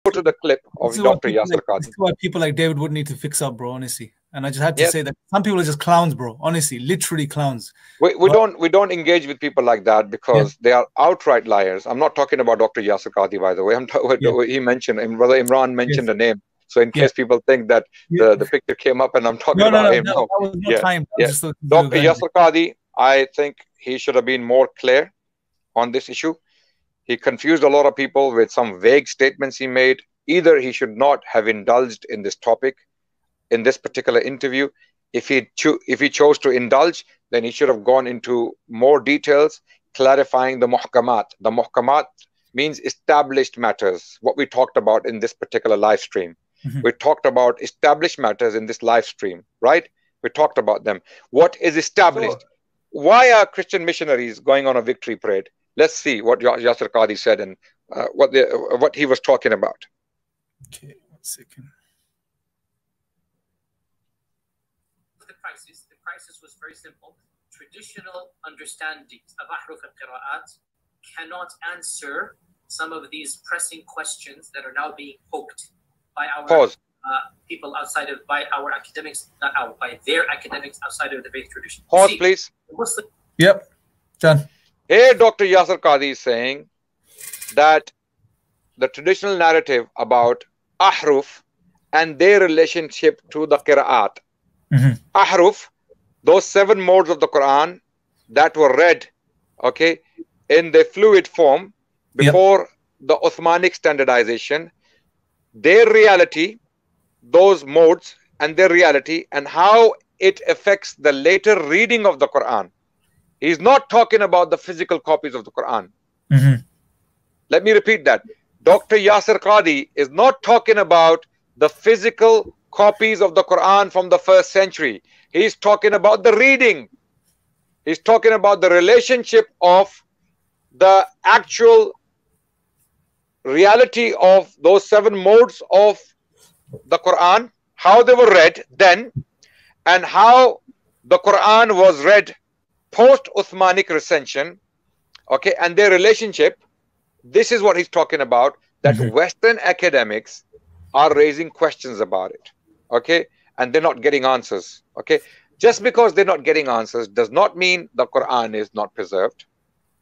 go to the clip of Dr. Yasir Qadhi. This is why people like David would need to fix up, bro, honestly. And I just had to say that some people are just clowns, bro. Honestly, literally clowns. We don't engage with people like that because they are outright liars. I'm not talking about Dr. Yasir Qadhi, by the way. He mentioned, Brother Imran mentioned a name. So in case people think that the picture came up and I'm talking about him. No, that was no time. Dr. Yasir Qadhi, I think he should have been more clear on this issue. He confused a lot of people with some vague statements he made. Either he should not have indulged in this topic in this particular interview. If he chose to indulge, then he should have gone into more details, clarifying the muhkamat. The muhkamat means established matters, what we talked about in this particular live stream. We talked about established matters in this live stream, right? We talked about them. What is established? Why are Christian missionaries going on a victory parade? Let's see what Yasir Qadhi said and what he was talking about. Okay, 1 second. The crisis was very simple. Traditional understandings of ahruf al-qira'at cannot answer some of these pressing questions that are now being poked by our people outside of, by our academics, not our, by their academics outside of the faith tradition. Pause, please. Yep, done. Here, Dr. Yasir Qadhi is saying that the traditional narrative about ahruf and their relationship to the qira'at. Ahruf, those 7 modes of the Quran that were read, in the fluid form before the Uthmanic standardization, their reality, those modes and their reality, and how it affects the later reading of the Quran. He's not talking about the physical copies of the Quran. Let me repeat that. Dr. Yasir Qadhi is not talking about the physical copies of the Quran from the 1st century. He's talking about the reading. He's talking about the relationship of the actual reality of those 7 modes of the Quran, how they were read then, and how the Quran was read post-Uthmanic recension, and their relationship. This is what he's talking about, that Western academics are raising questions about it, and they're not getting answers, Just because they're not getting answers does not mean the Quran is not preserved.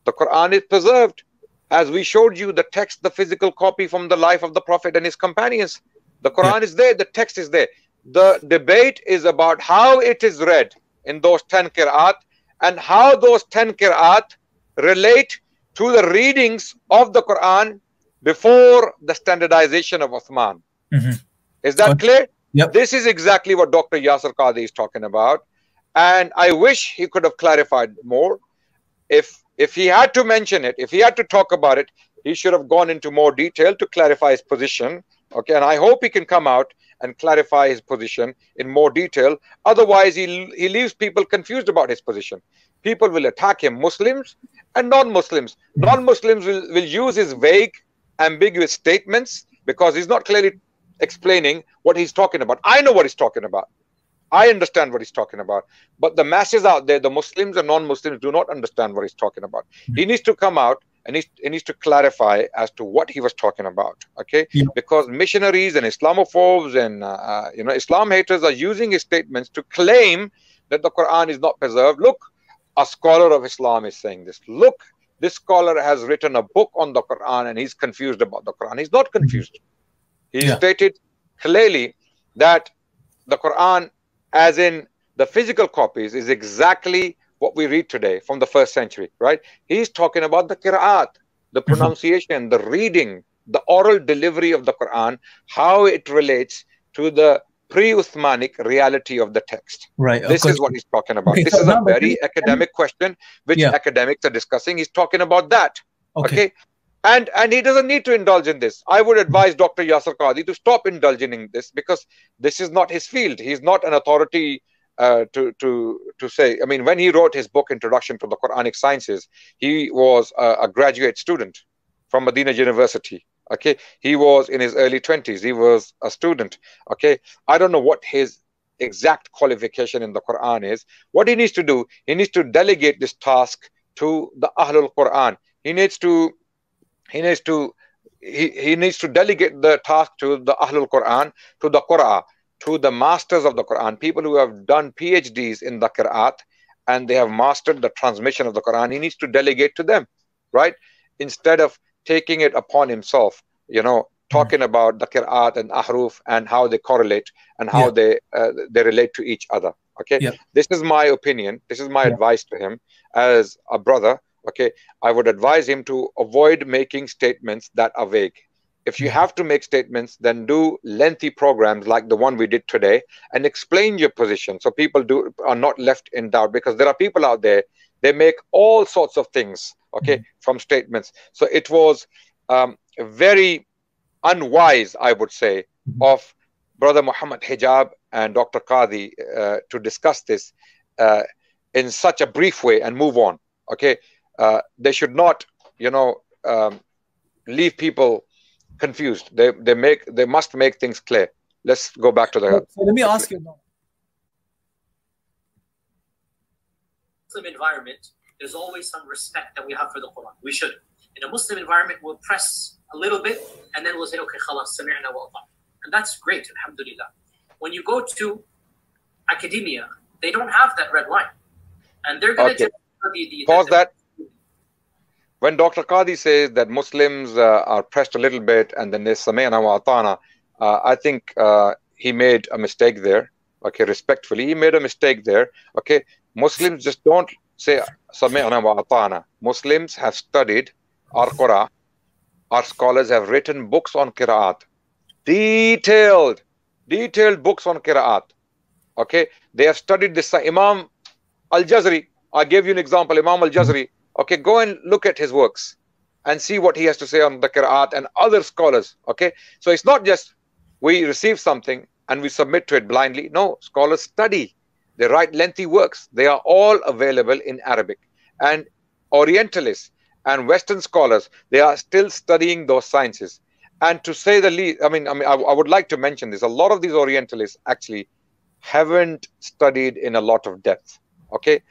The Quran is preserved. As we showed you the text, the physical copy from the life of the Prophet and his companions. The Quran is there, the text is there. The debate is about how it is read in those 10 qira'at and how those 10 qira'at relate to the readings of the Quran before the standardization of Uthman. Is that clear? Yep. This is exactly what Dr. Yasir Qadhi is talking about. And I wish he could have clarified more. If he had to mention it, if he had to talk about it, he should have gone into more detail to clarify his position. And I hope he can come out and clarify his position in more detail. Otherwise, he leaves people confused about his position. People will attack him, Muslims and non-Muslims. Non-Muslims will use his vague, ambiguous statements because he's not clearly explaining what he's talking about. I know what he's talking about. I understand what he's talking about. But the masses out there, the Muslims and non-Muslims, do not understand what he's talking about. He needs to come out and he needs to clarify as to what he was talking about. Because missionaries and Islamophobes and Islam haters are using his statements to claim that the Quran is not preserved. Look, a scholar of Islam is saying this. Look, this scholar has written a book on the Quran and he's confused about the Quran. He's not confused. He stated clearly that the Quran, as in the physical copies, is exactly what we read today from the 1st century, right? He's talking about the qira'at, the pronunciation, the reading, the oral delivery of the Quran, how it relates to the pre-Uthmanic reality of the text. Right. This is what he's talking about. This is a very academic question, which academics are discussing. He's talking about that. And he doesn't need to indulge in this. I would advise Dr. Yasir Qadhi to stop indulging in this because this is not his field. He's not an authority to say. I mean, when he wrote his book, Introduction to the Quranic Sciences, he was a graduate student from Medina University. He was in his early 20s. He was a student. I don't know what his exact qualification in the Quran is. What he needs to do, he needs to delegate this task to the Ahlul Quran. He needs to he needs to delegate the task to the Ahlul Quran, to the Qur'an, to the masters of the Quran, people who have done PhDs in the Qira'at and they have mastered the transmission of the Quran. He needs to delegate to them, right? Instead of taking it upon himself, you know, talking about the Qira'at and Ahruf and how they correlate and how they relate to each other. Okay, this is my opinion. This is my advice to him as a brother. Okay, I would advise him to avoid making statements that are vague. If you have to make statements, then do lengthy programs like the one we did today and explain your position so people are not left in doubt, because there are people out there, they make all sorts of things, okay, from statements. So it was very unwise, I would say, of Brother Muhammad Hijab and Dr. Qadhi to discuss this in such a brief way and move on. Okay, they should not, you know, leave people confused. They must make things clear. Let's go back to the. So let me ask you now. Muslim environment, there's always some respect that we have for the Quran. We should. In a Muslim environment, we'll press a little bit and then we'll say, okay, khalas, sami'na wa ata'na. And that's great, alhamdulillah. When you go to academia, they don't have that red line. And they're going to pause that. When Dr. Qadhi says that Muslims are pressed a little bit and then they sami'na wa ata'na, I think he made a mistake there. Okay, respectfully, he made a mistake there. Okay, Muslims just don't say sami'na wa ata'na. Muslims have studied our Quran. Our scholars have written books on Qira'at. Detailed books on Qira'at. Okay, they have studied this. Imam Al-Jazri, I gave you an example, Imam Al-Jazri. Okay, go and look at his works and see what he has to say on the Qira'at and other scholars. Okay, so it's not just we receive something and we submit to it blindly. No, scholars study. They write lengthy works. They are all available in Arabic. And Orientalists and Western scholars, they are still studying those sciences. And to say the least, I would like to mention this. A lot of these Orientalists actually haven't studied in a lot of depth. Okay,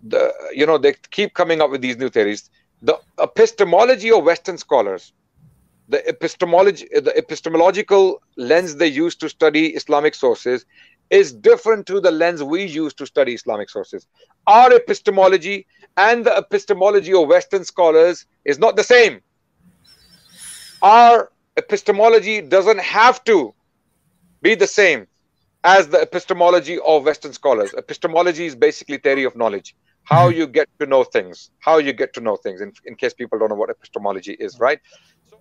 they keep coming up with these new theories. The epistemology of Western scholars, the epistemological lens they use to study Islamic sources is different to the lens we use to study Islamic sources. Our epistemology and the epistemology of Western scholars is not the same. Our epistemology doesn't have to be the same as the epistemology of Western scholars. Epistemology is basically theory of knowledge. How you get to know things. How you get to know things, in case people don't know what epistemology is, right? So,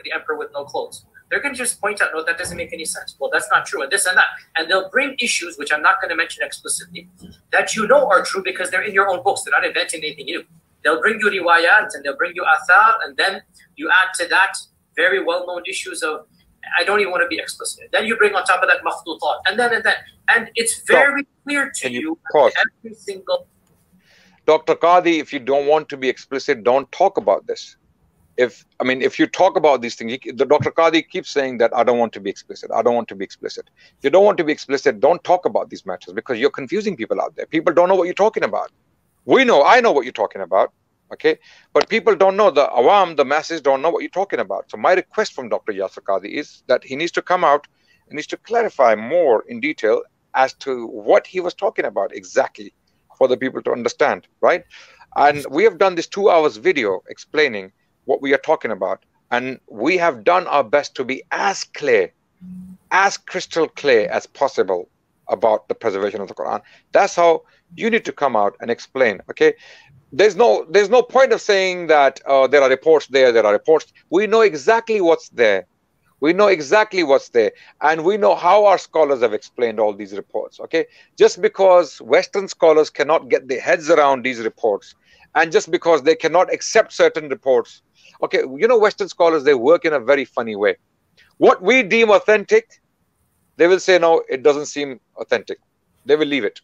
the emperor with no clothes. They're going to just point out, no, that doesn't make any sense. Well, that's not true, and this and that. And they'll bring issues, which I'm not going to mention explicitly, that you know are true because they're in your own books. They're not inventing anything new. They'll bring you riwayat, and they'll bring you athar, and then you add to that very well-known issues of, I don't even want to be explicit. Then you bring on top of that makhtutat, and then. And it's very clear to you every single... Dr. Qadhi, if you don't want to be explicit, don't talk about this. If you talk about these things, Dr. Qadhi keeps saying that I don't want to be explicit. I don't want to be explicit. If you don't want to be explicit, don't talk about these matters, because you're confusing people out there. People don't know what you're talking about. I know what you're talking about. Okay, but people don't know. The awam, the masses, don't know what you're talking about. So my request from Dr. Yasir Qadhi is that he needs to come out and needs to clarify more in detail as to what he was talking about exactly for the people to understand, right? And we have done this 2 hours video explaining what we are talking about, and we have done our best to be as clear, as crystal clear as possible about the preservation of the Quran. That's how you need to come out and explain. Okay, there's no point of saying that there are reports there are reports. We know exactly what's there. We know exactly what's there, and we know how our scholars have explained all these reports. Okay, just because Western scholars cannot get their heads around these reports, and just because they cannot accept certain reports, okay, Western scholars, they work in a very funny way. What we deem authentic, they will say, no, it doesn't seem authentic. They will leave it.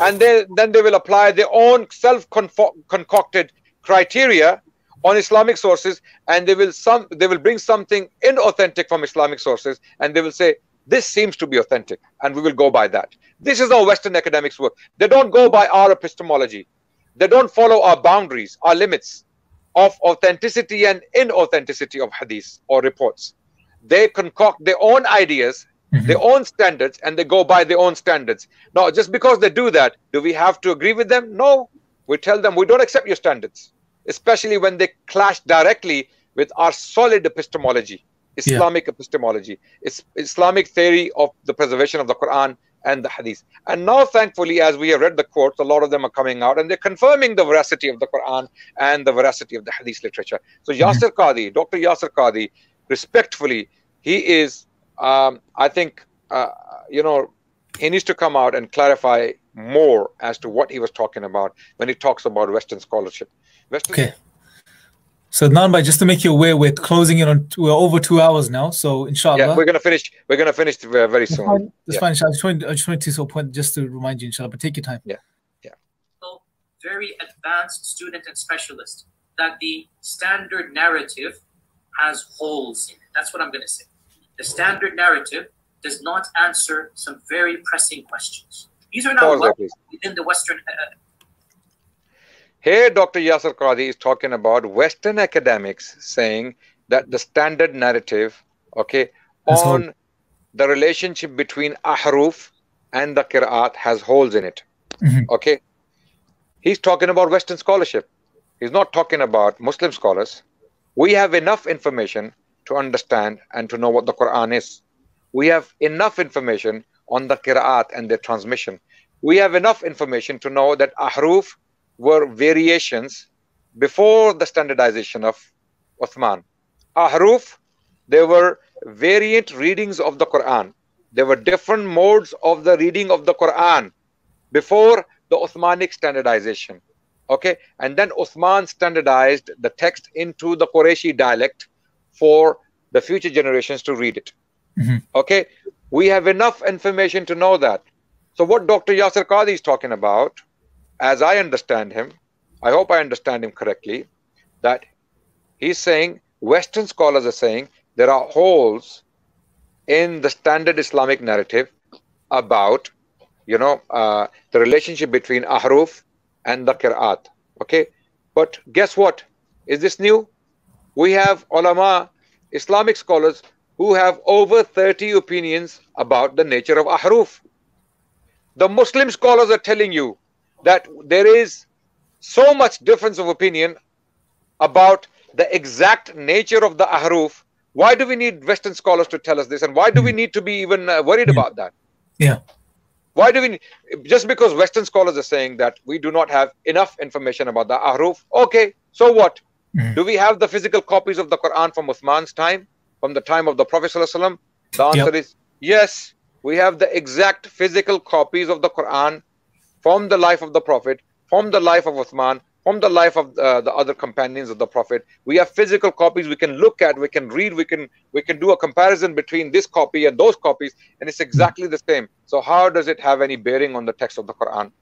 And then they will apply their own self-concocted criteria on Islamic sources, and they will bring something inauthentic from Islamic sources, and they will say, this seems to be authentic, and we will go by that. This is how Western academics work. They don't go by our epistemology. They don't follow our boundaries, our limits. of authenticity and inauthenticity of hadith or reports. They concoct their own ideas, their own standards, and they go by their own standards. Now, just because they do that, do we have to agree with them? No. We tell them we don't accept your standards, especially when they clash directly with our solid epistemology, Islamic epistemology. It's Islamic theory of the preservation of the Quran and the hadith. And now, thankfully, as we have read the quotes, a lot of them are coming out and they're confirming the veracity of the Quran and the veracity of the hadith literature. So Yasir Qadhi, Dr. Yasir Qadhi, respectfully, he is, I think, you know, he needs to come out and clarify more as to what he was talking about when he talks about Western scholarship. Okay. So Adnan, just to make you aware, we're closing in on we're over 2 hours now. So inshallah, yeah, we're gonna finish. We're gonna finish very soon. That's fine. I just wanted to point just to remind you, inshallah. But take your time. Yeah. Very advanced student and specialist, that the standard narrative has holes in it. That's what I'm going to say. The standard narrative does not answer some very pressing questions. These are now within the Western. Here, Dr. Yasir Qadhi is talking about Western academics saying that the standard narrative, okay, on the relationship between ahruf and the qira'at has holes in it. Okay. He's talking about Western scholarship. He's not talking about Muslim scholars. We have enough information to understand and to know what the Quran is. We have enough information on the qira'at and their transmission. We have enough information to know that ahruf were variations before the standardization of Uthman. Ahruf, there were variant readings of the Quran. There were different modes of the reading of the Quran before the Uthmanic standardization. Okay, and then Uthman standardized the text into the Qurayshi dialect for the future generations to read it. Okay, we have enough information to know that. So what Dr. Yasir Qadhi is talking about, as I understand him, I hope I understand him correctly, that he's saying, Western scholars are saying, there are holes in the standard Islamic narrative about, you know, the relationship between ahruf and the qira'at. Okay, but guess what? Is this new? We have ulama, Islamic scholars, who have over 30 opinions about the nature of ahruf. The Muslim scholars are telling you that there is so much difference of opinion about the exact nature of the ahruf. Why do we need Western scholars to tell us this? And why do we need to be even worried about that? Yeah. Why do we, just because Western scholars are saying that we do not have enough information about the ahruf, okay, so what? Do we have the physical copies of the Quran from Uthman's time, from the time of the Prophet ﷺ? The answer is yes. We have the exact physical copies of the Quran from the life of the Prophet, from the life of Uthman, from the life of the other companions of the Prophet. We have physical copies we can look at, we can read, we can do a comparison between this copy and those copies, and it's exactly the same. So how does it have any bearing on the text of the Quran?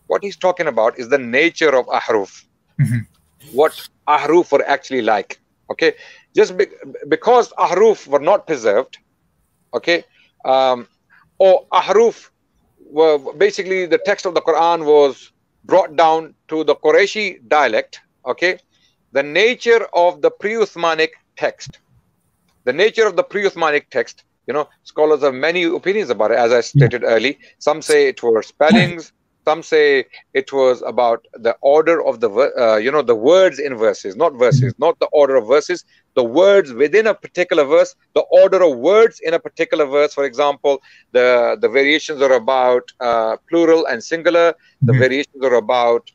What he's talking about is the nature of ahruf. What ahruf were actually like. Okay, just because ahruf were not preserved, okay, or ahruf were basically the text of the Quran was brought down to the Qurayshi dialect. Okay, the nature of the pre-Uthmanic text, you know, scholars have many opinions about it, as I stated early. Some say it were spellings, some say it was about the order of the you know, the words in verses, not the order of verses, the words within a particular verse, the order of words in a particular verse. For example, the variations are about plural and singular. The variations are about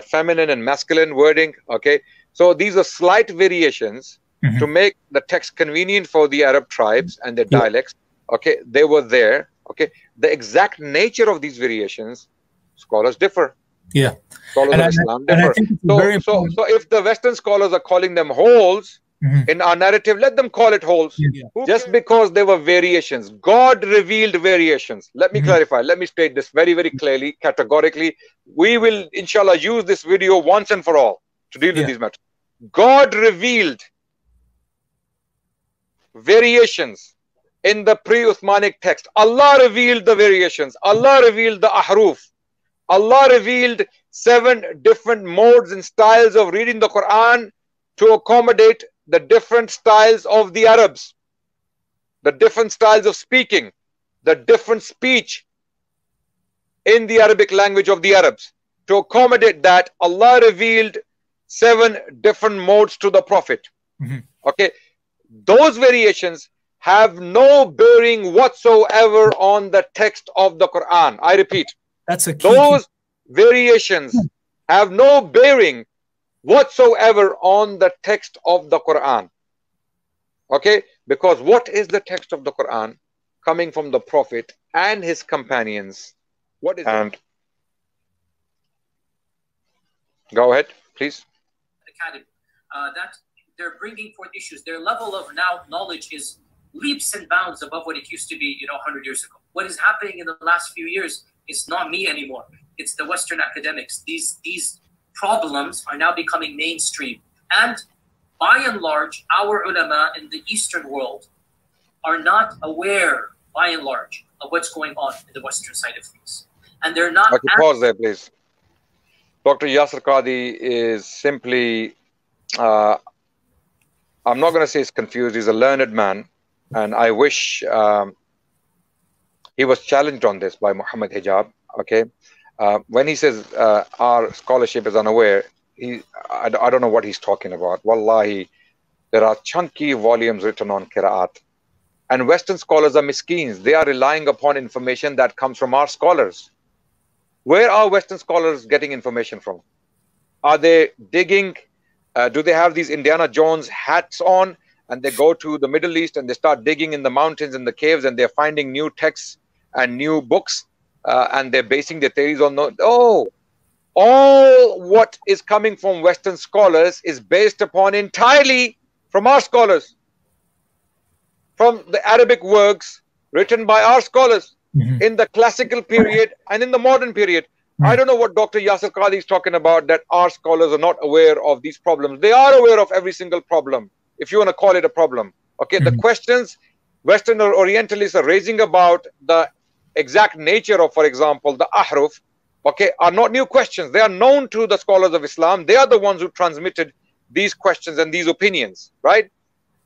feminine and masculine wording. Okay, so these are slight variations to make the text convenient for the Arab tribes and their dialects. Okay, they were there. Okay, the exact nature of these variations, scholars differ. Yeah, scholars of Islam differ. So if the Western scholars are calling them holes in our narrative, let them call it holes. Just because there were variations, God revealed variations. Let me clarify. Let me state this very, very clearly, categorically. We will, inshallah, use this video once and for all to deal with these matters. God revealed variations in the pre-Uthmanic text. Allah revealed the variations. Allah revealed the ahruf. Allah revealed 7 different modes and styles of reading the Quran to accommodate the different styles of the Arabs, the different styles of speaking, the different speech in the Arabic language of the Arabs. To accommodate that, Allah revealed 7 different modes to the Prophet. Okay, those variations have no bearing whatsoever on the text of the Quran. I repeat, that's a key. Those variations have no bearing whatsoever on the text of the Quran. Okay, because what is the text of the Quran? Coming from the Prophet and his companions. What is it? Go ahead, please. Academy, that they're bringing forth issues. Their level of now knowledge is leaps and bounds above what it used to be, 100 years ago. What is happening in the last few years is not me anymore. It's the Western academics. These problems are now becoming mainstream. And by and large, our ulama in the Eastern world are not aware, by and large, of what's going on in the Western side of things. And they're not... Okay, pause there, please. Dr. Yasir Qadhi is simply, I'm not going to say he's confused, he's a learned man. And I wish he was challenged on this by Muhammad Hijab. Okay, when he says our scholarship is unaware, I don't know what he's talking about. Wallahi, there are chunky volumes written on Qira'at. And Western scholars are miskeens. They are relying upon information that comes from our scholars. Where are Western scholars getting information from? Are they digging? Do they have these Indiana Jones hats on? And they go to the Middle East and they start digging in the mountains and the caves and they're finding new texts and new books and they're basing their theories on those. Oh, all what is coming from Western scholars is based upon entirely from our scholars, from the Arabic works written by our scholars in the classical period and in the modern period. I don't know what Dr. Yasir Qadhi is talking about, that our scholars are not aware of these problems. They are aware of every single problem, if you want to call it a problem. Okay, the questions Western or Orientalists are raising about the exact nature of, for example, the ahruf, okay, are not new questions. They are known to the scholars of Islam. They are the ones who transmitted these questions and these opinions, right?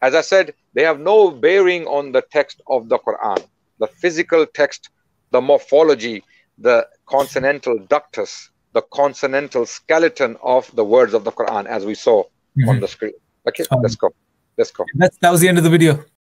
As I said, they have no bearing on the text of the Quran, the physical text, the morphology, the consonantal ductus, the consonantal skeleton of the words of the Quran, as we saw on the screen. Okay, let's go. Let's go. That was the end of the video.